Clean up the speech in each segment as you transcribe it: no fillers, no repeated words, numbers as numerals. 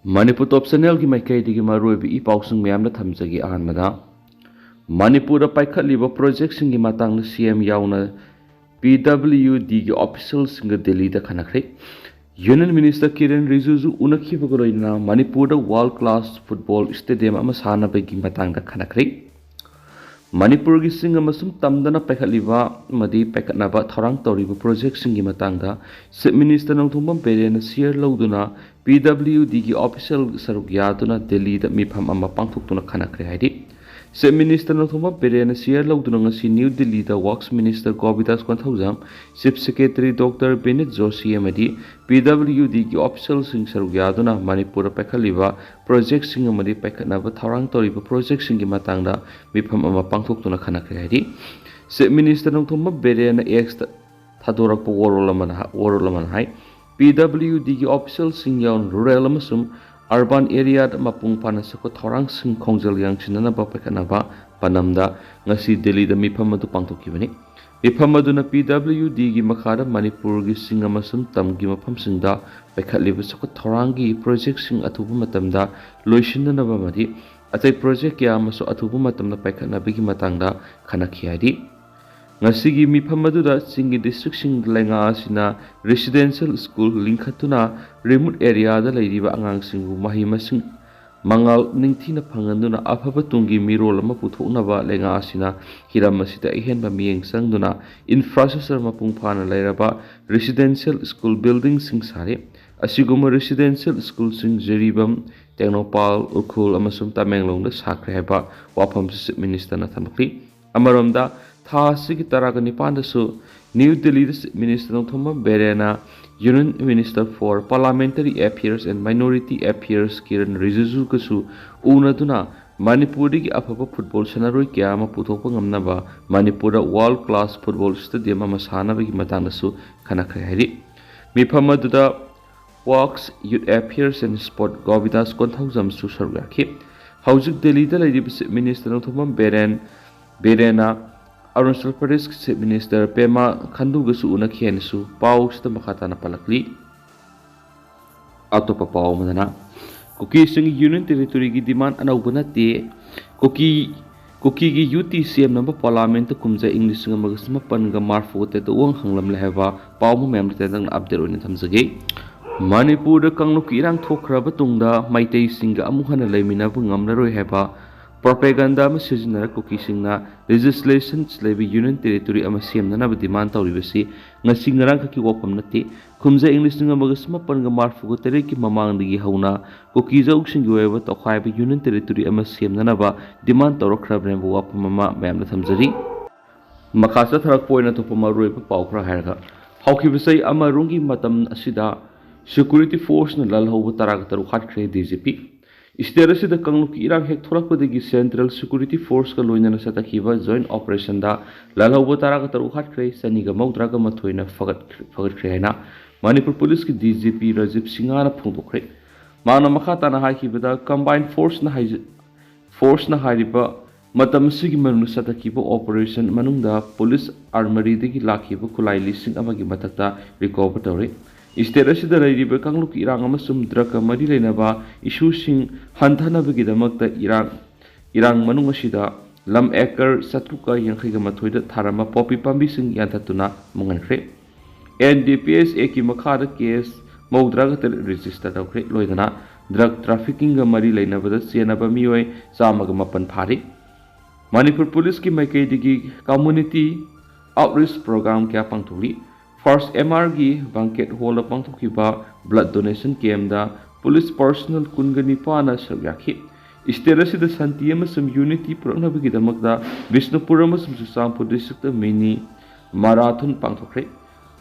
Manipur Top Channel की माइकैदगी मरुओइबि इपाउसिंग मयामना थमजगी अहानमदा मणिपुर पाइखटलिबा प्रोजेक्टसिंगी मातांगदा सीएम याउना PWD की ऑफिशियल सिंग दिल्ली दा खनखरे यूनियन मिनिस्टर किरण रिजिजू उनखिबगा लोइना Manipur world class football stadium अमा सानबगी मातांगदा खनखरे मणिपुर की सिंग अमसुम तमदना पाइखटलिबा मदि पाइखटनाबा थौरांग तौरिबा प्रोजेक्ट सिंगी मातांगदा चीफ मिनिस्टर नौथुंबम पेरेना शेयर लौदुना PWD की ऑफिशियल सरुक यादुना दिल्ली दा मिफम अमा पांथोक्तुना खनखरे हाइदि चीफ मिनिस्टर नौथुंबम पेरेना शेयर लौदुना ngasi न्यू दिल्ली दा works minister Govindas Konthoujam chief secretary doctor Benit Joshi अमदि PWD की ऑफिशियल सिंग सरुक यादुना मणिपुर पाइखटलिबा प्रोजेक्ट सिंग अमदि पाइखटनाबा थौरांग तौरिबा प्रोजेक्ट सिंगी मातांगदा मिफम अमा पांथोक्तुना खनखरे हाइदि चीफ मिनिस्टर नौथुंबम पेरेना एक्स थादोरकपा वरोलमन हाइ PWD की ऑफिशियल सिंग याउन रूरल अमसुम अर्बन एरिया मपुंग फानसको थौरांग सिंग खोंजल यांगसिननाबा पाइखटनाबा पनमदा ngasi दिल्ली दा मिफम अदु पांथोक्खिबनि मिफम अदुना PWD की मखादा मणिपुर की सिंग अमसुम तमगी मफमसिंगदा पाइखटलिबा सको थौरांग की प्रोजेक्ट सिंग अथुबा मतमदा लोइसिननाबा मदि अतै प्रोजेक्ट क्या अमसु अथुबा मतमदा पाइखटनाबगी मतंगदा खनखि हाइदि ngasi मिफम अदुदा सिंगी डिस्ट्रिक्ट सिंग लेंगा असिना रेसिडेंशियल स्कूल लिंखतुना रिमोट एरिया दा लैरिबा आंगांग सिंगु माहि मसिंग मंगल निंगथिना फंगंदुना अफबा तुंगी मिरोल अमा पुथोकनाबा लेंगा असिना हिराम असिदा इहेनबा मियेंग संगदुना इंफ्रास्ट्रक्चर मपुंग फाना लैरबा रेसिडेंशियल स्कूल बिल्डिंग सिंग सारे असिगुम रेसिडेंशियल स्कूल सिंग जेरिबम टेक्नोपाल उखुल अमसुम तामेंगलोंग दा साख्रे हैबा वाफम चीफ मिनिस्टर ना थमखि अमरोमदा थासी की तरह निपानदसु न्यू दिल्ली मिनिस्टर नौथुंबम बेरेना union minister for parliamentary affairs and minority affairs Kiran Rijiju कसु उनदुना मणिपुर की अफब फुटबॉल सनारोई क्या अमा पुथोकपा ngamnaba Manipur world class football stadium अमा सानबगी मतंगदसु खनखरे हाइदि मिफम अदुदा works youth affairs and sport गोविदास कोंथौजमसु सरुयाखि हौजिक दिल्ली दा लैरिबा चीफ मिनिस्टर नौथुंबम बेरेना अरुणाचल प्रदेश के चीफ मिनिस्टर पेमा खंडुगसु उनखियनसु पाउसदा मखाताना पलकली अतोपा पाउ मदना कुकी सिंग यूनियन टेरिटोरी की डिमांड अनौबा नते कुकी की यूटी सीएम नंबर पार्लियामेंट कुमजा इंग्लिश मगसम पनगा मार्फोते तो वंग हंगलम लेहबा पाउ मेम तेदंग अपडेट ओइन थमजगे मणिपुर कांगलुक इरांग थोखरबा तुंगदा माइतै सिंग अमुहना लेमिनाबु ngamlaroi हेबा प्रोपेगेंडा में सिजनर कुकी सिंगना लेजिस्लेशन लेबी यूनियन टेरिटोरी अमा सेमननाबा डिमांड तौरिबसी ngasi ngarang khaki wapam nate kumja english ninga magasma panga marfu tere ki mamangdagi hauna kuki jauk sing yoeba tokhaiba union territory ama semnanaba demand tawrakhrabre bo wapam ma mayamna thamjari makhasa tharak poina topama roiba pawkhra hairga hawkibasai ama rungi matam asida security force na lalhoba taraga taru khatkre DGP state से कंगलुक इरांग हेक थोरकपदगी central security force का लोइनना सतखिबा joint operation दा लालहौबा तारागा तरु खाटख्रे सनीगा मौद्रागा मथोइना फगटख्रे हैना Manipur police की DGP Rajiv सिंहाना फुंगदोख्रे माना मखा ताना हाइखिबदा कंबाइंड फोर्स ना हाइरिबा मतम सिगी मनुंग सतखिबा ऑपरेशन मनुंगदा पुलिस आर्मरी दगी लाखिबा खुलाई लिसिंग अमगी मथक्ता रिकवर तौरे स्टेट असिदा लैरिबा कांगलुक इरांग अमसुम ड्रग मरी लेनबा इशूसिंग हंथानबगिदमक्ता इरांग मनुंग असिदा लम एकर 738 थारमा पॉपी पांबिसिंग याथतुना मंगनख्रे NDPS की मखादा केस मौद्रागा तर रजिस्टर तौख्रे लोइदना ड्रग ट्रैफिकिंग मरी लेनबदा सेनबा मियोय चामगा मपन फारि मणिपुर पुलिस की माइकैदगी कम्युनिटी आउटरीच प्रोग्राम क्या पांथोली फर्स्ट MR की बैंकेट हॉल पांथोखिबा blood donation camp police personnel कुनगनिपाना सरयाखि स्टेट असिदा शांति अमसुम यूनिटी पुरक्नबगिदमक्ता बिष्णुपुर अमसुम चुचांपुर डिस्ट्रिक्ट मिनी माराथन पांथोख्रे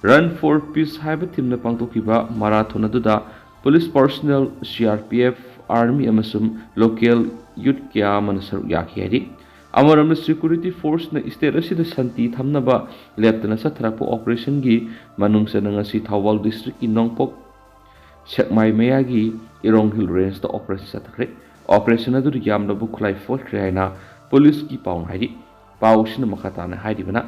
रन फॉर पीस हाइबा थीमना पांथोखिबा माराथन अदुदा पुलिस पर्सनल CRPF आर्मी अमसुम लोकल यूथ क्या मन सरयाखि हाइदि अमरम सिक्योरिटी फोर्स ने स्टेट असिदा शांति थमनबा लेप्तना सथरापो ऑपरेशन की मनुंगसे नंगसी थौबाल डिस्ट्रिक्ट की नोंगपोक सेकमाई मेयागी इरोंग हिल रेंज दा ऑपरेशन सथख्रे ऑपरेशन अदु यामनबु खुलाई फोख्रे हैना पुलिस की pound हाइदि पाउसिन मखाताना हाइदिबना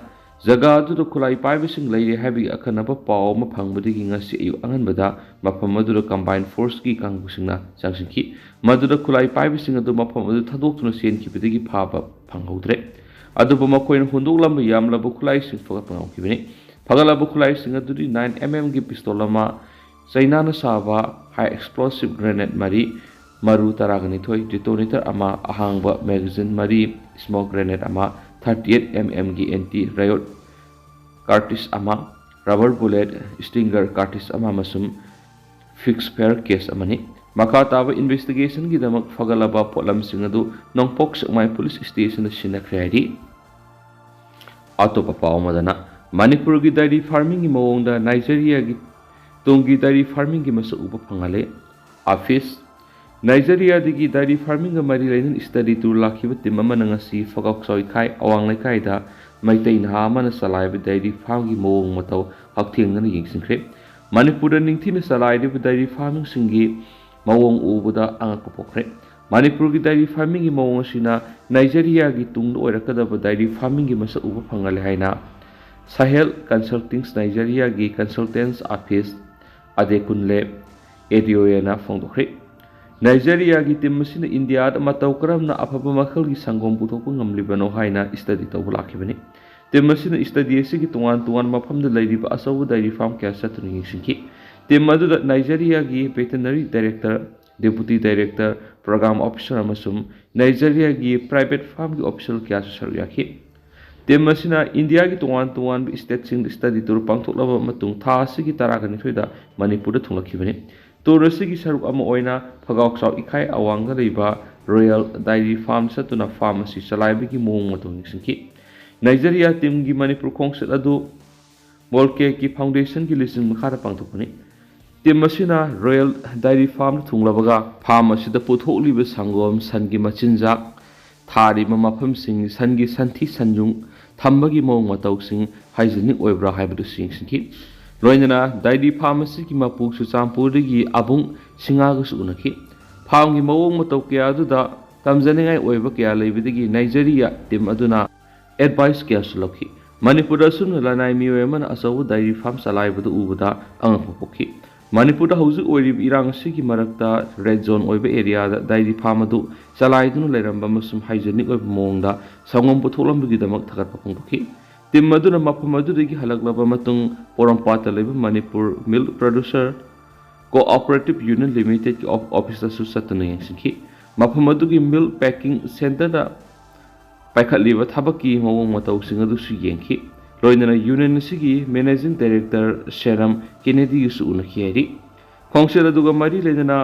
Jaga aduda khulai paibasing leire habi akhanaba paw ma phangbadagi ngasi ayu anganbada mafam aduda combined force ki kangbusingna changsingki maduda khulai paibasing adu mafam adu thadokthuna senkibadagi phaba phanghodre aduba makoin hundoklam yamlaba khulai sing fagat pangkibini fagalaba khulai sing adudi 9 mm gi pistol ama China na saba high explosive grenade mari maru taragani thoi detonator ama ahangba magazine mari smoke grenade ama 38 mm gi anti riot cartridge ama rubber bullet stinger cartridge ama masum fixed pair case amani maka taba investigation gi damak fagalaba polam singadu nongpok sakmai police station sina khreari atopa pawmadana manipur gi dairy farming gi mawongda Nigeria gi tongi dairy farming gi masa upa phangale office Nigeria digi dairy farming ga mari lainin study tour lakhiba timama nangasi fogak soi khai awang lai kai da maitai na mana salai bi dairy farm gi mawong matau haktheng na yingsingkre manipur ningthina salai di dairy farming singi mawong ubuda angak pokre manipur gi dairy farming gi mawong sina Nigeria gi tung oirakada dairy farming gi masa upa phangale haina Sahel Consulting Nigeria gi consultants office adekunle edioyana fongdokre Nigeria gi tim masina India da matau karamna afaba makhal gi sangom puthokpa ngamlibano haina study tawba lakhibani tim masina study gi tungan mafam da lairiba asawu dairy farm kya satuni yingsinki tim madu da Nigeria gi veterinary director deputy director program officer amasum Nigeria gi private farm gi official kya saru yakhi tim masina India gi tungan state sing study tour pangthoklaba matung tha sigi taragani thoida Manipur da thunglakibani tour sigi saruk ama oina phagauk saw ikhai awanga leiba Royal Dairy Farm satuna pharmacy salaibi gi mong matung singki Nigeria team gi Manipur khongset adu Molke ki foundation gi lising makhara pangthokani team masina Royal Dairy Farm thunglabaga pharmacy da puthokliba sangom sangi machinjak thari mafam sing sangi santhi sanjung thambagi mong matau sing hygienic oibra haibadu singki loinana dairy pharmacy ki mapuk su champurigi abung singaga su unaki farm gi mawong matau kya aduda tamjaningai oiba kya leibidigi Nigeria team aduna advice kya su lokhi Manipur sun lanai miyoyamana asawu dairy farm salaibadu ubuda angapokhi Manipur da hauju oirib irang sigi marakta red zone oiba area da dairy farm adu salaidunu leiramba masum hygienic oiba mongda sangom putholambagi damak thagat pakongki tim maduna mafam adudagi halaklaba matung porampata leba Manipur Milk Producer Cooperative Union Limited ki office su satana yangsinki mafam adugi milk packing center da paikhatliba thabaki mawong matau singadu su yengki loinana union sigi managing director Sharam Kennedy su unakhiari khongsera duga mari ledana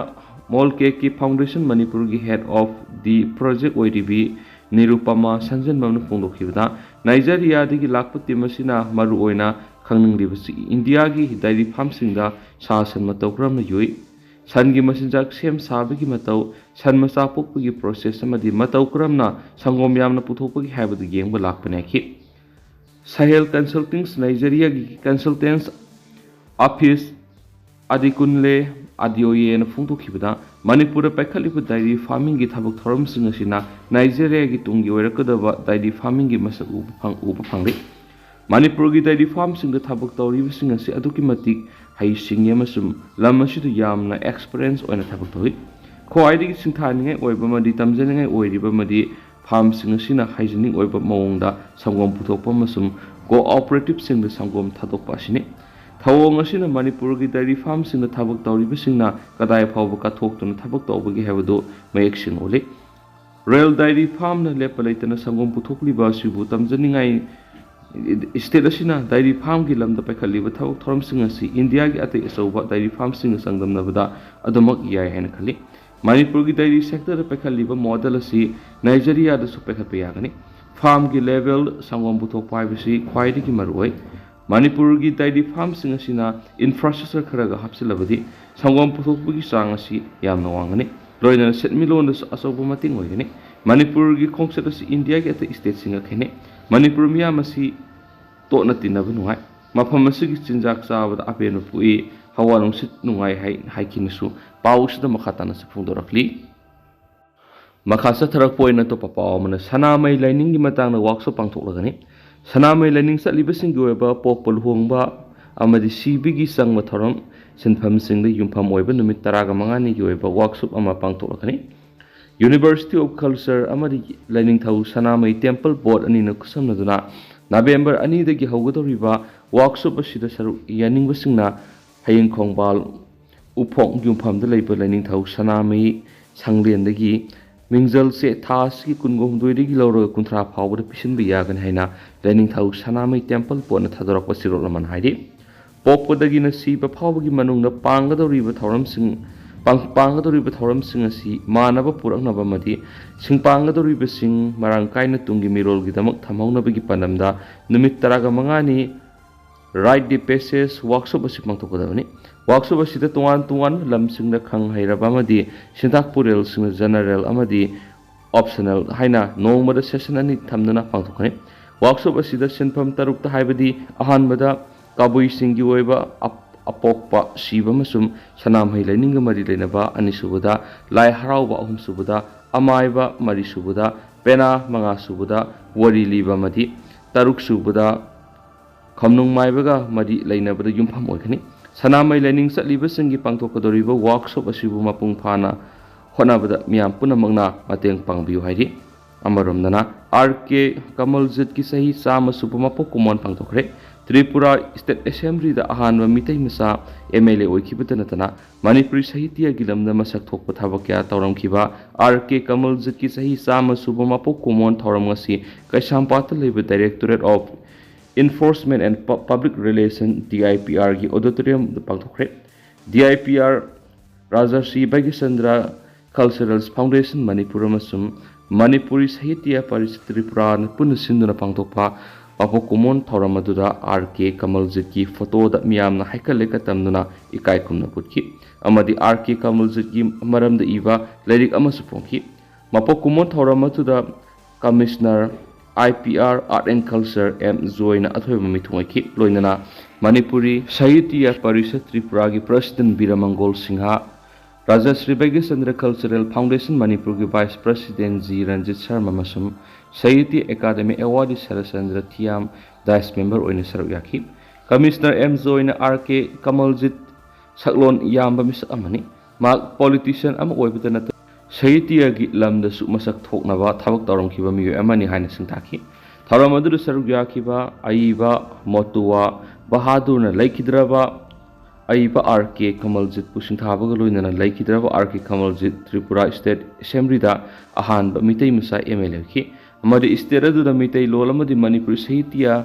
mall cake ki foundation Manipur gi head of the project oidb Nirupama Sanjan mamnu phongdokhibda Nigeria digi lakpati masina maru oina khangnglibasi India gi dairy farm singda sasan matau kramna yoi sangi masinjak sem sabigi matau san macha pokpagi process amadi matau kramna sangom yamna puthokpagi haibadu yengba lakpane khi Sahel Consulting Nigeria gi consultants office adikunle adioye na phongdokhibda Manipur paikhatliba dairy farming gi thabak thoram sing asina Nigeria gi tungi oirakadaba dairy farming gi masak uba phangri Manipur gi dairy farm sing da thabak tawriba sing asi aduki matik hai singye masum lam asidu yamna experience oina thabak tawi khoaidigi singthaningai oiba madi tamjaningai oiriba madi farm sing asina hygienic oiba mawongda sangom puthokpa masum cooperative sing da sangom thadokpa asini Thawong asina Manipur gi dairy farm sing da thabak tawriba singna kadai phawba kathoktuna thabak tawbagi habadu mayek sing ole Royal Dairy Farm na lepalaitana sangom puthokliba sibu tamjaningai state asina dairy farm gi lamda paikhatliba thabak thoram sing asi India gi atai asauba dairy farm sing sangdamnabada adumak yai haina khali Manipur gi dairy sector da paikhatliba model asi Nigeria da su paikhatpa yagani farm gi level sangom puthokpa bisi khwaidi gi maroi Manipur gi dairy farm sing asina infrastructure kharaga hapsilabadi sangom puthokpagi chang asi yamna wangani loina setmilon da asauba mating oigani Manipur gi khongset asi India gi atai state singa khene Manipur miyam asi tona tinaba nungai mafam asigi chinjak chabada apenu pui hawa nungsit nungai haikinasu pausida makhatana sa phungdorakli Makhasa tharak poina to papaw mana sanamai lining gi matang na workshop pangthoklagani Sanamai learning satlibasing goeba pokpol huangba amadi sibigi sangma thoram sinpham singda yumpham oiba numit taraga mangani goeba workshop ama pangtolakani. University of Culture amadi learning thau Sanamai Temple Board ani na kusamnaduna November ani dagi haugadoriba workshop asida saru yaning basingna hayeng khongbal upong yumpham da leiba learning thau Sanamai sanglen dagi Mingjal se thas ki kungom doidigi loro kuntra phawbada pisin biyagan haina learning thau Sanamai Temple Board na thadorak pasiro laman haidi pokpodagi na si ba phawbagi manungna pangadoriba thoram sing panggadoriba thoram sing asi manaba puraknaba madi sing panggadoriba sing marangkaina tungi mirol gidamak thamhaunabagi panamda numit taraga mangani right the passage workshop asik mangtokadabani workshop asida tungan lam singna khang hairaba madi sintak purel sing general amadi optional haina nongmada session ani thamdana pangtokani workshop asida sinpham tarukta haibadi ahanbada kabui singi oiba apokpa siba masum sanamhai learning mari lenaba ani subada lai harauba ahum subada amaiba mari subada pena manga subada wari liba madi taruk subada khamnung maibaga mari leinabada yumpham oikani Sanamai learning satliba singi pangtokadoriba workshop asibu mapung phana honabada miyam punamangna mateng pangbiu haidi amaromdana RK Kamaljit ki sahi sama supamapo kumon pangtokre Tripura State Assembly da ahanwa mitai masa MLA oikibata natana Manipuri Sahitya gilamda masak thokpa thabakya tawramkiba RK Kamaljit ki sahi sama supamapo kumon thawramngasi Kaisampata leba Directorate of Enforcement and Public Relations DIPR ki auditorium da pangtokre DIPR Rajarsi Bagisandra Cultural Foundation Manipur amasum Manipuri Sahitya Parisat Tripura na punasinduna pangtokpa Papo kumon thawramaduda RK Kamaljit ki photo da miyamna haikaleka tamduna ikai kumna putki amadi RK Kamaljit ki maramda iba lyric amasu pongki mapo kumon thawramaduda Commissioner IPR Art and Culture M Zoina athoiba mithungki loinana Manipuri Sahitya Parisat Tripura ki President Biramangol Singha Raja Sri Bagisandra Cultural Foundation Manipur ki Vice President G Ranjit Sharma masum Sahitya Academy Award Sarasandra Thiam Dice Member oina saruk yaki Commissioner M Zoina RK Kamaljit saklon yamba misak amani mak politician ama oibada nata Sahitya gi lamda su masak thoknaba thabak tawramkhiba miyo amani haina singthaki tharamadu saruk yakiba aiba motuwa bahadur na laikidraba Aiba RK Kamaljit pusing thabaga loinana laikidraba RK Kamaljit Tripura State Assembly da ahanba mitai masa MLA ki amadi state adu da mitai lolamadi Manipur Sahitya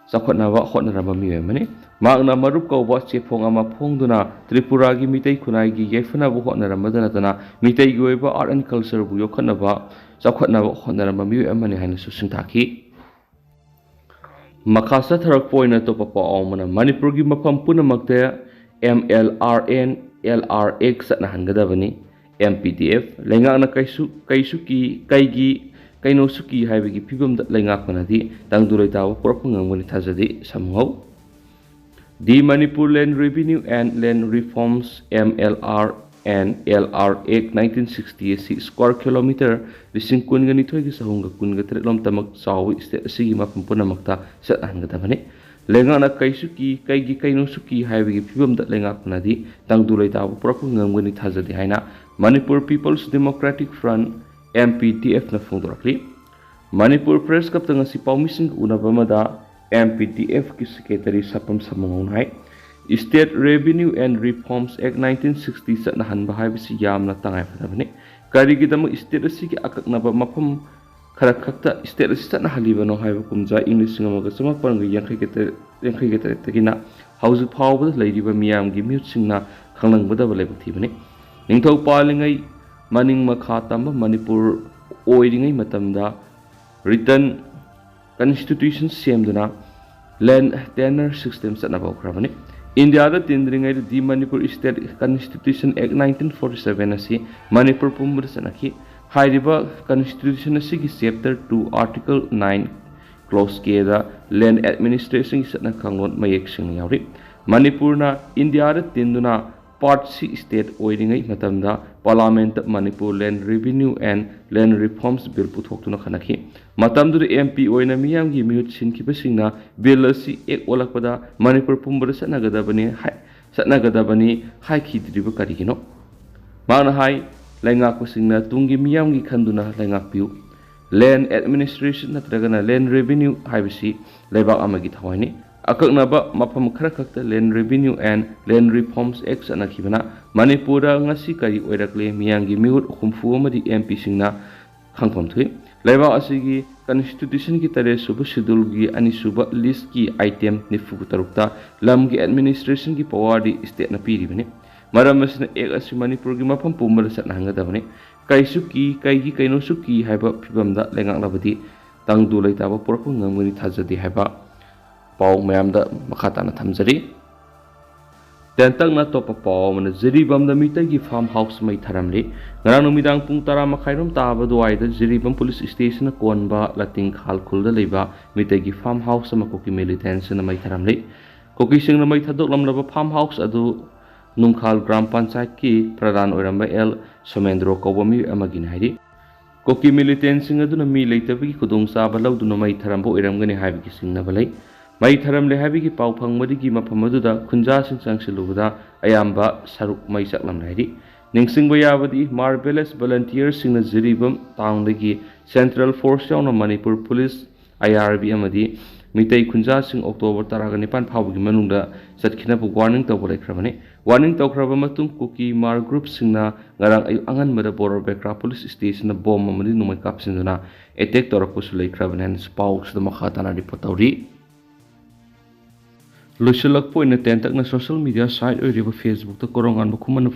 chakhotnaba hotnarama miwemani magna marup kauba chefong ama phongduna Tripura gi mitai khunai gi yefana bu hotnarama danatana mitai goiba art and culture bu yokhanaba chakhotnaba hotnarama miwemani haina susingthaki makasa tharak poina to papa awmana Manipur gi mafam punamakte MLRN LRX na hangadabani MPDF lengakna kaisuki kaigi kainosuki haibagi pibamda lengakmanadi tangdulaitawa porapangangwani thajadi samhau The Manipur Land Revenue and Land Reforms MLR and LR Act 1960 square kilometer lising kungani thoigi sahunga kunga tretlom tamak sawi state asigi mapampunamakta sat hangadabani Lengana kaisuki kaigi kainosuki haibagi pibamda lengakmanadi tangdulaitawa porapangangwani thajadi haina Manipur People's Democratic Front MPDF na phongdorakli Manipur Press Club tanga si paumising unabamada MPDF ki secretary sapam samangon hai State Revenue and Reforms Act 1960 satna hanba haibisi yamna tangai phadabani karigidam state asigi akaknaba mafam kharakakta state satna halibano haiba kumja English ngamaga samapanga yankhaiketer tagina hauju phawbada leiriba miyamgi mute singna khanglangbada balai thibani ningthau palingai maning makha tamba Manipur oiringai matamda written constitution semduna land tenure system satnaba ukhrabani India da tindringai di Manipur State Constitution Act 1947 asi Manipur pumbur sanaki hairiba constitution asigi chapter 2 article 9 clause k da land administration satna khanglon mayek sing yauri Manipur na India da tinduna Part C State oiringai matamda Parliament Manipur Land Revenue and Land Reforms Bill puthokhtuna khanakhi matamdu MP oina miyamgi mihut sinkibasingna bill asi ek olakpada Manipur pumbara satnagadabani hai khidriba karigino mana hai laingakpasingna tungi miyamgi khanduna laingakpiu Land Administration natragana Land Revenue haibasi leibak amagi thawani akaknaba mafam khara khakta Land Revenue and Land Reforms Act anakhibana Manipura ngasi kari oirakle miyangi mihut humfu amadi MP singna khangthom thui leibak asigi Constitution ki tare suba schedule gi ani suba list ki item nifu tarukta lam gi administration ki power di state na piri bane maram asna ek asi Manipur gi mafam pumbar satna hangadabane kaisuki kaigi kaino suki haiba phibamda lengak labadi tangdu leitaba porku ngamgani thajadi haiba pau mayamda makhatana thamjari tentang topa pau mana jiribam da mitai gi farm house mai tharamli ngarang numidang pung tara makhairum taba duaida jiribam police station konba lating khal khulda leiba mitai gi farm house ma koki militants na mai tharamli koki singna mai thadok lamlaba farm house adu Nungkhal Gram Panchayat ki Pradhan Oiramba L. Somendro Kawami Amagin Haidi. Koki militants sing aduna mi leitabagi kudong saba lauduna mai tharambo oiramgani haibiki singnabalai. Mai tharamle haibiki pau phangmadigi mapamaduda Kumja sing sangsilubada ayamba saruk mai saklam haidi. Ningsingba yabadi marvelous volunteers singna jiribam taungdagi Central Force yauna Manipur Police IRB amadi Mitai Kumja sing October taragani pan phawgi manungda satkina bu warning tawbolai khrabani warning tawkraba matung Kuki Mar group singna ngarang ayu angan mada border bekra police station na bomb amadi numai kapsinduna attack torakpusulai khrabani spouse da makhatana report tawri lusilak point na tentak na social media site oiriba Facebook ta korongan bukuman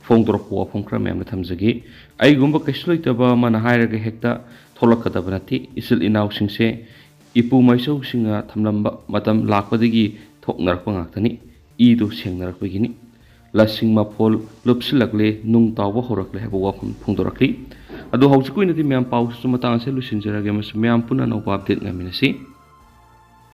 phone dorpo phone kra mem na thamjagi ai gumba kaisloi mana hairaga hekta tholakadabanati isil inaw singse Ipu maisau singa thamlamba matam lakpadagi thoknarakpa ngaktani idu sengnarakpagini lasing mapol lupsilakle nung tawba horakle haba wafam phungdorakli adu hausikui nati myam pau su matang se lusinjarage mas myam puna no update ngaminasi